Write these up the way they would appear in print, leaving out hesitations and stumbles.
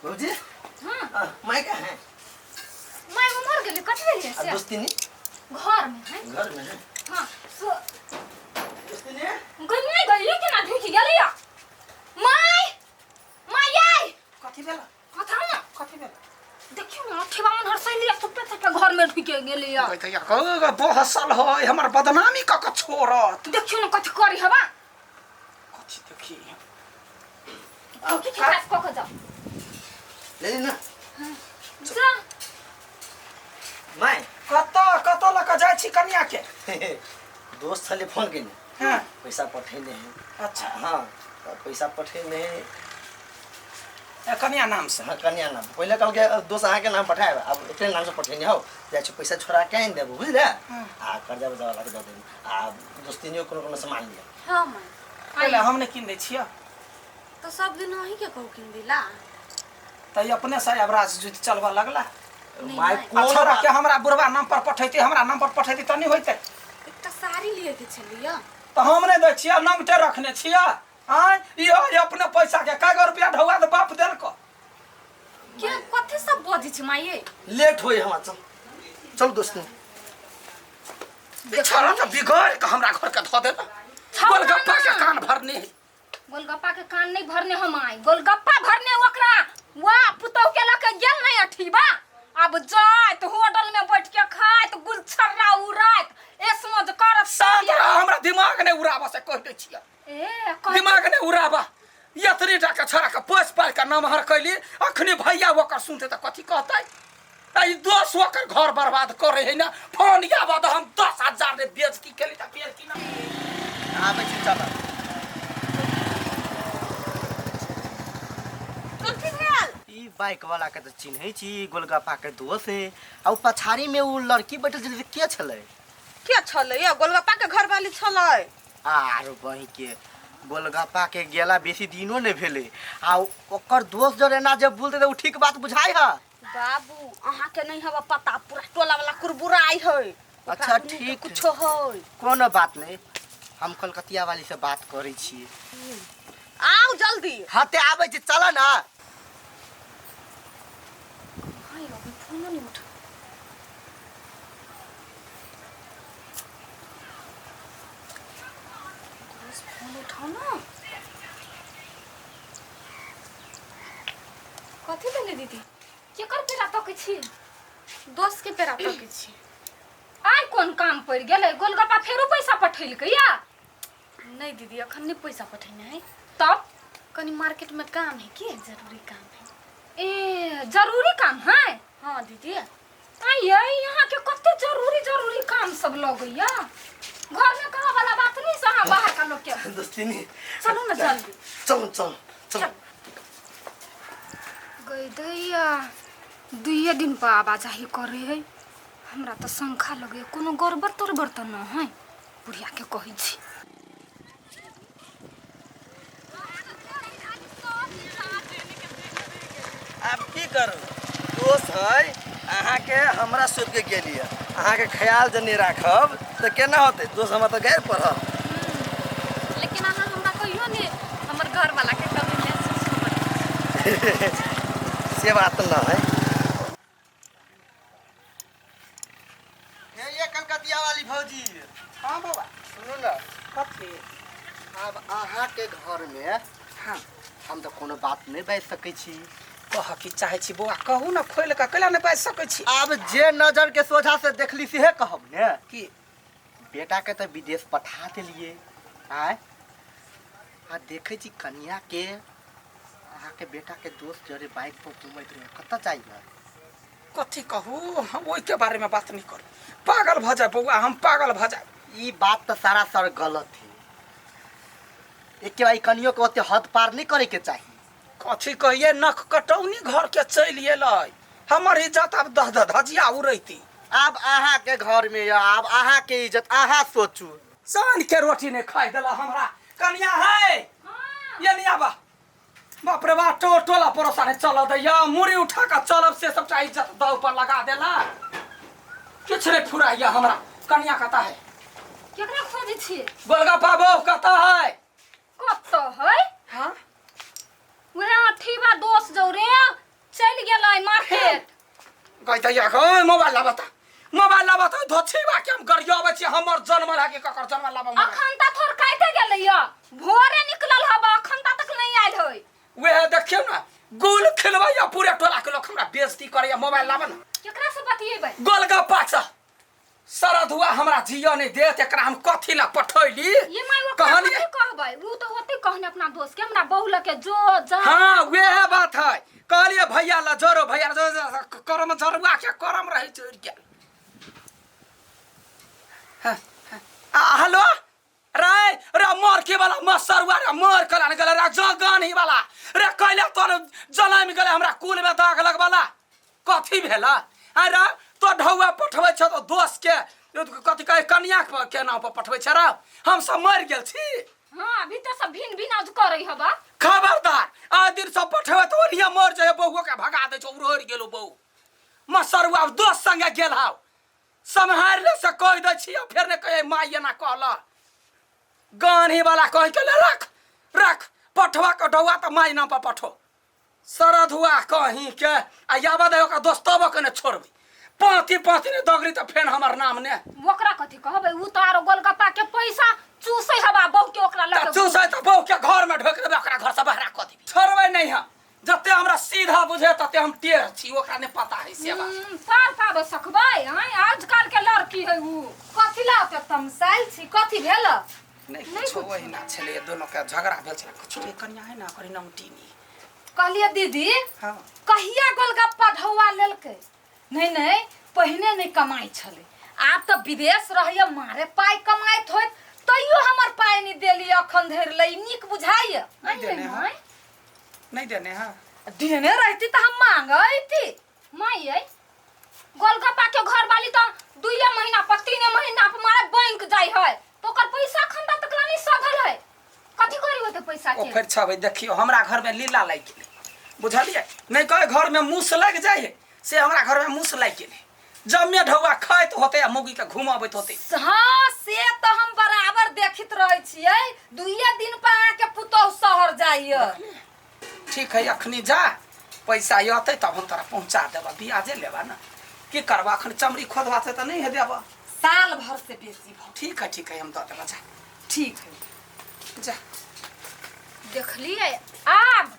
बाबूजी हां मैं का है मैं मर गेली कथि भेलिए से दोस्तिनी घर में है हां सो दोस्तिनी गई नहीं गई केना ढुकी गेलिया माय आई कथि भेला कथा ना कथि भेला देखियो ना ठेवा मन हरसैली थुपे घर में ढुकी गेलिया कहैया ग बहसल है हमर बदनामी क के छोड़त देखियो ना कथि करी हबा कथि देखी की खास क के जा ले ना जा मैं कत लक जाय छी कन्या के दोस्त छले फोन केने हां पैसा पठेने है अच्छा हां पैसा पठेने कन्या नाम से हाँ कन्या नाम पहले कल के दोस्त अहाँ के नाम पठाए अब एक नाम से पठेने हो जाय छ पैसा छोड़ा के देब बुझले आ कर्जा बजा वाला के दे देब आ दोस्तिनियो कोनो सामान लिया हां मैं पहले हमने किन दे छिया तो सब दिन वही के कहू किन दिला त अपने से अबराज जुत चलवा लगला माय छोरा के हमरा बुढ़वा नाम पर पठैती हमरा नाम पर पठैती त नहीं होइते एकटा साड़ी लिए के छलिया त हमने दे छिया नंगटे रखने छिया हां यो अपने पैसा के कागज रुपया ढौआ त बाप देल को के कथि सब बजी छ माये लेट होई हम चल दोस्त छोरा त बिगड़ के हमरा घर के ध देला गोलगप्पा के कान भरने गोलगप्पा के कान नहीं भरने हम आई गोलगप्पा भरने ओकरा वाह पुतौ के लके गेल नहीं अठीबा अब जाय तो होटल में बैठ के खाय तो गुलछर्रा उड़ात एसमज करत सांतरा हमरा दिमाग ने उड़ाबा से कह दे छिया ए दिमाग ने उड़ाबा यतरी टाका छोरा के पोस पाल के नमहर कैली अखनी भैया ओकर सुनते त कथि कहतै आई 10 ओकर घर बर्बाद करे है ना फोन या बाद हम 10,000 ने बेइज्जती केली त फेर की ना आबै छी चल कथि भेल ई बाइक वाला के त चिन्है छी गोलगप्पा के दोस्त है आ पछाड़ी में उ लड़की बैठल छले के छले क्या छले या गोलगप्पा के घर वाली छले आर बही के गोलगप्पा के गेला बेसी दिनो ने भेले आ ओकर दोस्त जरे ना जब बोलते त उ ठीक बात बुझाई है बाबू अहाँ के नहीं हवा पता पूरा टोला वाला कुरबुराई है अच्छा ठीक कुछ है कोनो बात नहीं हम कलकतिया वाली से बात करै छी आओ जल्दी हाथे आबै छी चल ना हाय अभी फोन नहीं उठा फोन उठाओ ना कथि भेले दीदी के कर पेरा तकै छी दोस्त के पेरा तके छी आइ कोन काम पड़ गेलै गोलगप्पा फेरो पैसा पठैलकै या नहीं दीदी अखन नहीं पैसा पठेने है तब कनी मार्केट में काम है के जरूरी काम है ए जरूरी काम है हाँ दीदी आइए यहाँ के कते जरूरी काम सब लगैया घर में कहा वाला बात नहीं सहा बाहर का लोग के दोस्तिनी चलो ना जल्दी चल गई दैया दुइये दिन पर आवाजाही करे है हमरा तो शंखा लगे कोनो गड़बड़ तोड़बड़ तो न है बुढ़िया के कही छी अब की करू दोस्त है अहाँ के हमरा सोच के गेलिए अहाँ के ख्याल जने राखब तो केना होते दोस्त हमरा तो गैर पड़ब लेकिन अहाँ हमरा कहियो ने हमर घर वाला के कभी महसूस होबे से बात न है ये कलकतिया वाली भौजी हां बाबा सुनो ना कथि अब अहाँ के घर में हां हम तो कोनो बात नहीं बाज सकै छी कह की चाहे छी बौआ कहू ना खोल के कला नहीं बाज सकै छी अब जे नजर के सोझा से देखली से कहब ने की बेटा के तो विदेश पठा देलिए आय आ देखे छी कन्या के अहाँ के बेटा के दोस्त जरे बाइक पर घूमत रहे कत जाइए कथि कहू हम ओइ के बारे में बात नहीं करू पागल भ जाए बौआ हम पागल भ जाए ई बात तो सारा सर गलत है एक के भाई कनियो के ओते हद पार नहीं करे के चाहिए कथि कहिए नख कटौनी घर के चलि एलै हमर इज्जत अब दह धजिया उड़ैती अब अहाँ के घर में अब अहाँ के इज्जत अहाँ सोचू सान के रोटी ने खाई देला हमरा कन्या है ये नहीं आबा बाप रे बाप टोला परोसा ने चल दैया मुड़ी उठा के चलब से सबटा इज्जत दाव पर लगा देला किछ रे फुराइया हमरा कन्या कता है केकरा खोजे छी गोलगप्पा बो कता है कत है हां वहाँ ठीबा दोस्त जो रे कह दैया मोबाइल लाबा त मोबाइल लाबा त धोछीबा के हम गरियाबे छी हमर जन्म लागे ककर जन्म लाबा अखन त थोर काइते गेलैया भोरे निकलल हबा अखन तक नहीं आइल होय वे देखियो ना गोल खेलबैया पूरे टोला के लोग हमरा बेइज्जती करैया मोबाइल लाबा ना केकरा से बतियेबै गोलगप्पा छ सरधुआ हमरा जिया नहीं देत एकरा हम कथि ला पठैली ये माय वो कहली कहबै उ तो होते कहने अपना दोस्त के हमरा बहु लके जो जा हां वेह बात है कहलिए भैया ला जरो भैया करम जरुआ के करम रही चोर के हेलो रे रे मोर के वाला मसरुआ रे मोर कला न गले रे जगानी वाला रे कहले तोर जलाम गले हमरा कुल में दाग लगवाला कथि भेला अरे तो ढौआ पठबै छ तो दोस्त के कथि कहे कन्या के नाम पर पठबै छ रे हम सब मर गेल छी हां अभी तो सब भिन भिन आज करै हबा खबरदार आ दिन सब पठबै तो ओरिया मर जाए बहु के भगा दे छ उरोर गेलो बहु मसरुआ दोस्त संगे गेल हाउ संहार ले से कह दै छी फिर ने कहे माई ना कहला गानी वाला कह के ले रख रख पठवा के ढौआ त माई नाम पर पठो सरधुआ कहीं के आ याबा दे ओका दोस्तबो के ने छोड़बे पाती पाती ने दगरी त फेन हमर नाम ने ओकरा कथि कहबै उ त आरो गोलगप्पा के पैसा चूसै हबा बहु के ओकरा लगे चूसै त बहु के घर में ढोक देबे ओकरा घर से बाहर क देबे छोड़बै नहीं हम जते हमरा सीधा बुझे तते हम टेढ़ छी ओकरा ने पता है सेवा पार पाब सकबै हैं आजकल के लड़की है उ कथि ला त तमसाइल छी कथि भेल नहीं छोबै ना छले दोनों के झगड़ा भेल छले कुछ कन्या है ना करी नमटीनी कहलिए दीदी हां कहिया गोलगप्पा ढौआ लेलकै नहीं नहीं पहिने नहीं कमाई छले आप तो विदेश रहैया मारे पाई कमाइत होत तइयो हमर पाई नहीं देली अखन धर लई निक बुझाइए नहीं देने हां नहीं देने हां देने रहती त हम मांगैती माई आई गोलगप्पा के घर वाली तो 2 महीना पर 3 महीना पर मारे बैंक जाई है तो ओकर पैसा खंदा तक नहीं सधल है कथि करी होते पैसा के ओ फिर छबे देखियो हमरा घर में लीला लाग गेले बुझलिए नहीं कहे घर में मूस लग जाए से हमरा घर में मूस लाग गेले जब में ढौआ खाइत होते आ मुगी के घुमाबैत होते हां से तो हम बराबर देखित रहै छियै 2 दिन पर आके पुतौ शहर जाइए ठीक है अखनी जा पैसा आते तब हम तोरा पहुंचा देबा बियाजे लेबा ना की करबा अखन चमड़ी खोदवा से त नहीं है देबा साल भर से बेसी भ ठीक है हम दे देबा जा ठीक है जा देखलिए अब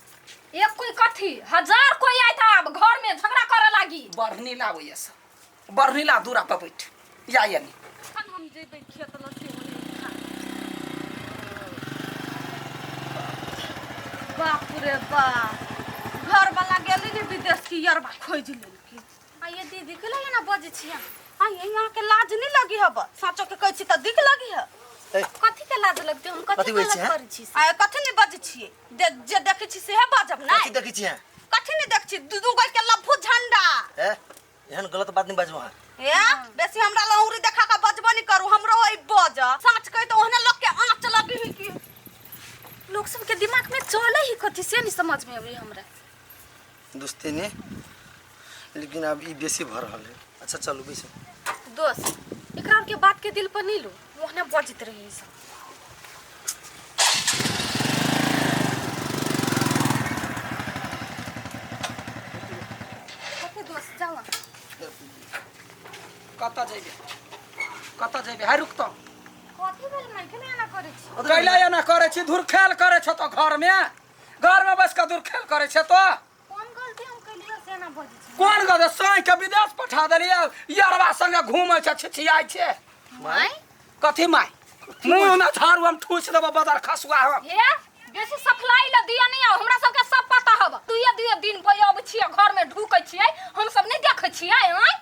एक कोई कथी 1000 कोई आइत अब घर में झगड़ा करे लागी बढ़नी लाबैया सब बढ़नी ला दूरा पर बैठ या यानी हम जेबै खेत लसी बाप रे बाप घर वाला गेली रे विदेश की यारबा खोज लेलकी आ ये दीदी के लगे ना बजे छिया आ यहाँ के लाज नहीं लगी हब साचो के कहै छी त दिख लगी है कथि के लाज लगते हम कथि गलत करै छी आ कथि नहीं बजे छिए जे देखै छी सेहे बाजब ना कथि देखै छी कथि नहीं देख छी दू गो के लभु झंडा ए एहन गलत बात नहीं बाजबो ए बेसी हमरा लौरी देखा के बजबो नहीं करू हमरो ओइ बज साच कहि त ओहने लोग के आंच लगी है की लोग सब के दिमाग में चले ही कथि से नहीं समझ में आवे हमरा दोस्ती ने लेकिन अब ई बेसी भर रहल है अच्छा चलू बैसो दोस्त एकरा के बात के दिल पर नहीं लो ओहने बजत रही सब कते दोस्त जाओ कता जेबे हाय रुक तो कथि भेल मैं के ना करे छी कैला या ना करे छी धुर खेल करे छ तो घर में बस का धुर खेल करे छ तो कौन गलती हम कलियो से ना बजे छी कौन गदे साई के विदेश पठा देलिए यारवा संगे घूमै छ छिछियाई छे माय कथि माय मुंह में झाड़ू हम ठूस देबो बदर खसुआ हम हे बेसी सफलाई ल दिया नहीं आ हमरा सब के सब पता हब 2 दिन पर अब छिए घर में ढुकै छिए हम सब नहीं देखै छिए हैं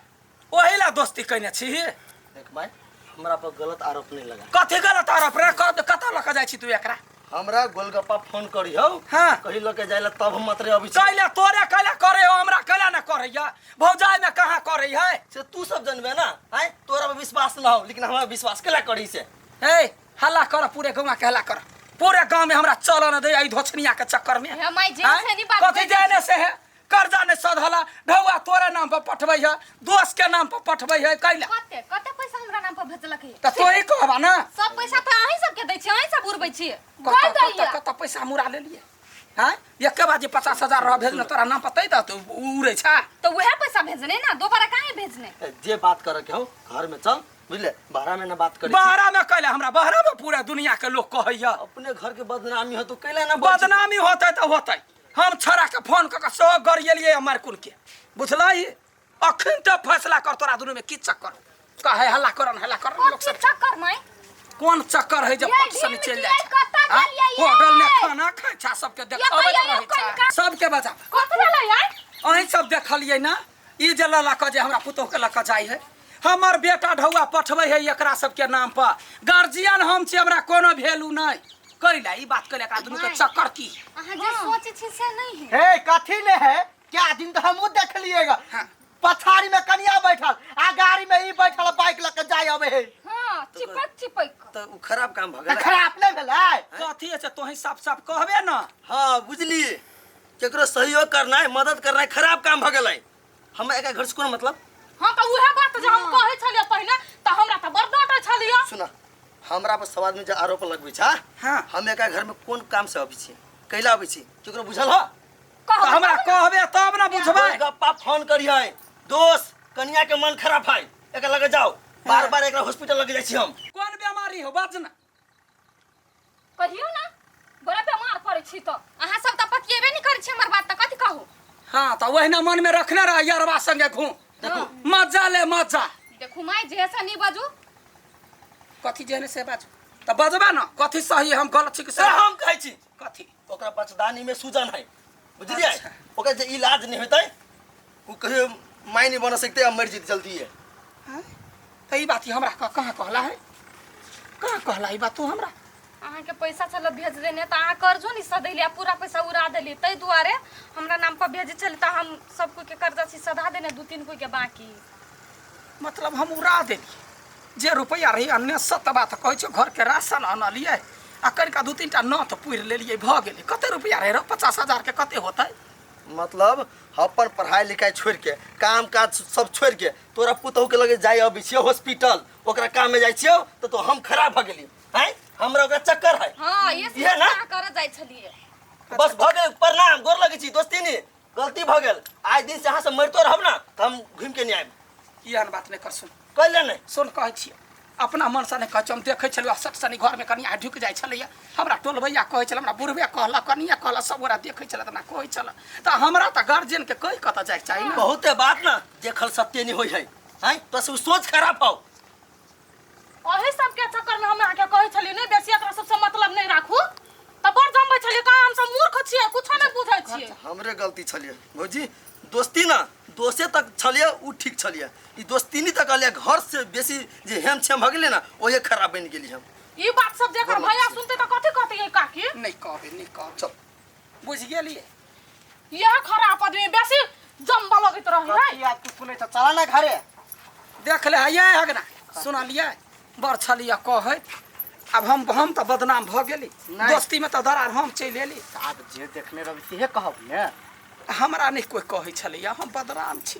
ओही ला दोस्ती कइने छी देख भाई हमरा पर गलत आरोप नहीं लगा कथि गलत आरोप रे कता लक जाय छी तू एकरा हमरा गोलगप्पा फोन करी हो हां कही लके जाइला तब हम मात्र अभी कैला तोरे कैला करे हो हमरा कैला ना करैया भौजाई में कहां करै है से तू सब जानबे ना है तोरा पे विश्वास ना हो लेकिन हमरा विश्वास केला करी से ए हल्ला कर पूरे गांव के हल्ला कर पूरे गांव में हमरा चल न दे आई धोछनिया के चक्कर में हे माय जे से नहीं बात कथि जाने से है कर्जा ने सधला ढौआ तोरे नाम पर पठबै है दोस्त के नाम पर पठबै है कैला कते पैसा हमरा नाम पर भेजलक है त तोही कहबा ना सब पैसा त अहीं सब के दै छी अहीं सब उड़बै छी कोई दैया कत पैसा मुरा लेलिए हाँ एके बाजी 50,000 रह भेजने तोरा नाम पता था तो उड़े छा तो वह पैसा भेजने ना दोबारा काहे भेजने जे बात करे के हो घर में चल बुझले बाहर में ना बात करे बाहरा में कैले हमरा बाहरा में पूरा दुनिया के लोग कहैया अपने घर के बदनामी हो तो कैले ना बदनामी होते तो होते हम छोरा के फोन कर सो गरिए हमार कुल के बुझलाई अखन तो फैसला कर तोरा दुनू में की चक्कर कहे हल्ला करन लोग सब चक्कर में कौन चक्कर है जब ये पक्ष में चल ढील जाए कत्ता गलिया ये? होटल में खाना खाए छा सबके देखावे ये रहे कोई छा का- सबके बजा कथला ला यार अहीं सब देखलिए ना ई जे ललक जे हमरा पुतोह के लक जाई है हमर बेटा ढौआ पठबै है एकरा सबके नाम पर गार्जियन हम छी हमरा कोनो वैल्यू नहीं कैला ई बात कैला एकरा दुनू के चक्कर की अहाँ जे सोचे छी से नहीं है हे कथी ने है क्या दिन तो हमू देख लिएगा हाँ। पछाड़ी में कनिया बैठल आ गाड़ी में ई बैठल बाइक लेके जाय अबे है हां चिपक तो उ खराब काम भ गेलै खराब नहीं भेलै कथी है से तोही साफ साफ कहबे ना हाँ बुझलिए केकरो सहयोग करना है मदद करना है खराब काम भ गेलै हम एक घर से कोन मतलब हां तो वह बात जे हम कहे छलिए पहिले त हमरा त बड़ डांटे छलिए सुना हमरा पर समाज में जे आरोप लगबै छा हाँ। हम एक घर में कोन काम से अबै छी कैला अबै छी केकरो बुझल हो तो हमरा कहबे तब ना बुझबै गप्पा फोन करिए दोस्त कन्या के मन खराब है एक लगे जाओ बार बार एक हॉस्पिटल लगे जाइ छी हम कोन बीमारी हो बाज ना कहियो ना बड़ा बीमार पड़े छी तो अहाँ सब त पतिएबे नहीं करै छी हमर बात त कथि कहू हाँ तो वही ना मन में रखने रह यारवा संगे घूम देखो मजा ले मजा देखू माई जैसा नहीं बाजू कथी जेने से बाजू तो बजबा ना कथी सही हम गलत छी कि से सही हम कहै छी कथी ओकरा बचदानी में सूजन है बुझलिए अच्छा। ओकर जे इलाज नहीं होतै उ कहियो माय नहीं बन सकते अब मर जीत जल्दी है तो ई बात हमरा कहाँ कहला है कहाँ कहला ई बात तू हमरा अहाँ के पैसा चल भेज देने त अहाँ कर्जो नहीं सदैले पूरा पैसा उड़ा देली तै दुआरे हमरा नाम पर भेजे चल त हम सब कोई के कर्जा से सधा देने 2-3 कोई के बाकी मतलब हम उड़ा देली जे रुपया रही अन्य सत बात कहै छौ घर के राशन आनलिए आ कनिका 2-3 टा नथ पुरि लेलिए भ गेलै कते रुपया रहे 50,000 के कते होतै मतलब अपन पढ़ाई लिखाई छोड़ के काम काज सब छोड़ के तोरा पुतहु के लगे जाय अबै छियो हॉस्पिटल ओकरा काम में जाइ छियो तो हम खराब भ गेली हैं हमरा ओकरा चक्कर है हां ये इहे ना? कर जाय छलिए बस भ गेल प्रणाम गोर लगे छी दोस्ती नहीं गलती भ गेल आज दिन से यहाँ से मरतो रहब ना तो हम घूम के नहीं आएब ई बात नहीं कर सुन कैले नहीं सुन कहै छियै अपना मन से नहीं कहै छी हम देखै छलियै सट सनी घर में कनिया ढुक जाइ छलैया हमरा टोलबैया कहै छल हमरा बुढ़बे कहला कनिया कहला सब गोरा देखै छल त ना कहै छल त हमरा त गार्जियन के कहि कत जाय चाहिए ना बहुते बात ना देखल सत्य नहीं होई है हैं तो से सोच खराब हो ओही सब के चक्कर में हमरा के कहे छलिए नहीं बेसी एकरा सबसे मतलब नहीं राखू त बड़ जमबै छलिए का हम सब मूर्ख छियै कुछो नहीं बुझै छियै हमरे गलती छलिए भौजी दोस्ती ना दोस्ते तक छलिए उ ठीक छलिए ई दोस्ती नहीं तक अलिए घर से बेसी जे हेम छेम भ गेलै ना ओहे खराब बन गेली हम ई बात सब जेकर भैया सुनते त कथि कहते है काकी नहीं कहबे नहीं कह चल बुझ गेलिए यह खराब आदमी बेसी जम्बा लगत रही है कथी आज तू सुनै त चला ना घरे देख ले ये हगना सुनलिए बड़ छलिए कहै अब हम तो बदनाम भ गेली नहीं। दोस्ती में तो दरार हम चलि एली आब जे देखने रही सेहे कहब ने हमरा नहीं कोई कहै छलिए हम बदनाम छी